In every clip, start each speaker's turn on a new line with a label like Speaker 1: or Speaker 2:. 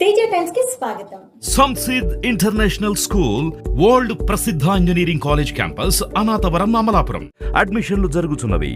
Speaker 1: Teja times కి స్వాగతం.
Speaker 2: సంసిద్ international school world ప్రసిద్ధ engineering college campus Anathavaram Amalapuram. అడ్మిషన్లు జరుగుతున్నవి.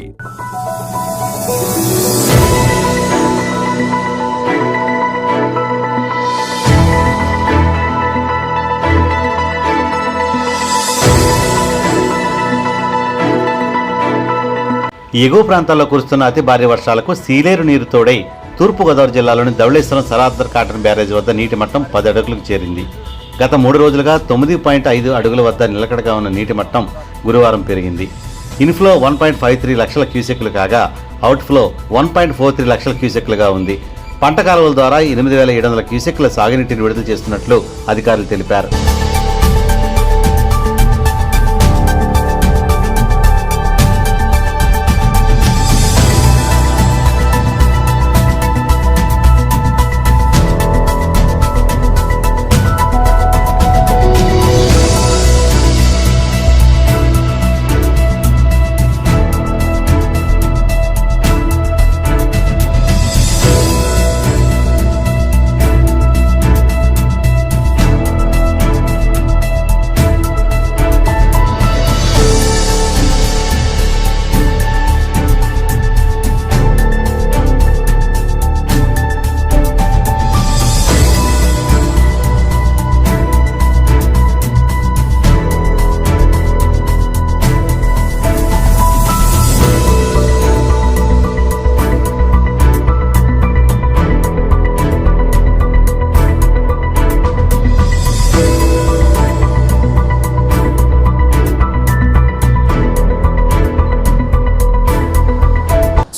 Speaker 3: ఎగువ ప్రాంతాల్లో కురుస్తున్న అతి భారీ వర్షాలకు సీలేరు నీరు తోడై తూర్పుగోదావరి జిల్లాలోని ధవళేశ్వరం సరార్థర్ కాటన్ బ్యారేజ్ వద్ద నీటి మట్టం 10 అడుగులకు చేరింది. గత 3 రోజులుగా 9.5 అడుగుల వద్ద నిలకడగా ఉన్న నీటి మట్టం గురువారం పెరిగింది. ఇన్ఫ్లో 1.53 లక్షల క్యూసెక్లు కాగా అవుట్ఫ్లో 1.43 లక్షల క్యూసెక్లుగా ఉంది. పంట కాలువల ద్వారా 8,700 క్యూసెక్ల సాగునీటిని విడుదల చేస్తున్నట్లు అధికారులు తెలిపారు.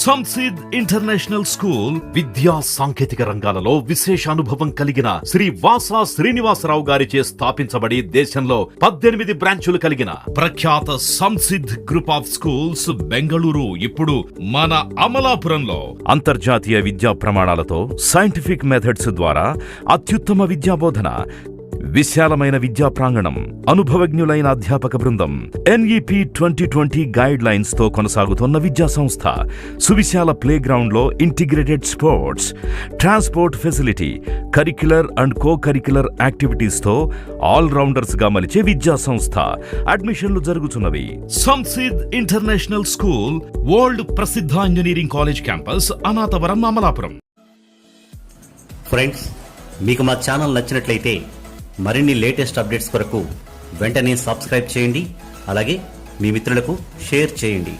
Speaker 2: సంసిద్ ఇంటర్నేషనల్ స్కూల్ విద్యా సాంకేతిక రంగాలలో విశేష అనుభవం కలిగిన శ్రీ వాసా శ్రీనివాసరావు గారిచే స్థాపించబడి దేశంలో 18 బ్రాంచులు కలిగిన ప్రఖ్యాత సంసిద్ గ్రూప్ ఆఫ్ స్కూల్స్ బెంగళూరు ఇప్పుడు మన అమలాపురంలో అంతర్జాతీయ విద్యా ప్రమాణాలతో సైంటిఫిక్ మెథడ్స్ ద్వారా అత్యుత్తమ విద్యా బోధన, విశాలమైన విద్యా ప్రాంగణం, అనుభవజ్ఞులైన అధ్యాపక బృందం, NEP 2020 గైడ్ లైన్స్ తో కొనసాగుతున్న విద్యా సంస్థ, సువిశాల ప్లే గ్రౌండ్ లో integrated sports, transport facility, curricular and co curricular activities తో ఆల్ రౌండర్స్ గా మలిచే విద్యా సంస్థ. అడ్మిషన్లు జరుగుతున్నవి. సంసిద్ ఇంటర్నేషనల్ స్కూల్ వరల్డ్ ప్రసిద్ధ engineering college campus Anathavaram Amalapuram.
Speaker 3: Friends, మీకు మా ఛానల్ నచ్చినట్లయితే మరిన్ని లేటెస్ట్ అప్డేట్స్ కొరకు వెంటనే సబ్స్క్రైబ్ చేయండి. అలాగే మీ మిత్రులకు షేర్ చేయండి.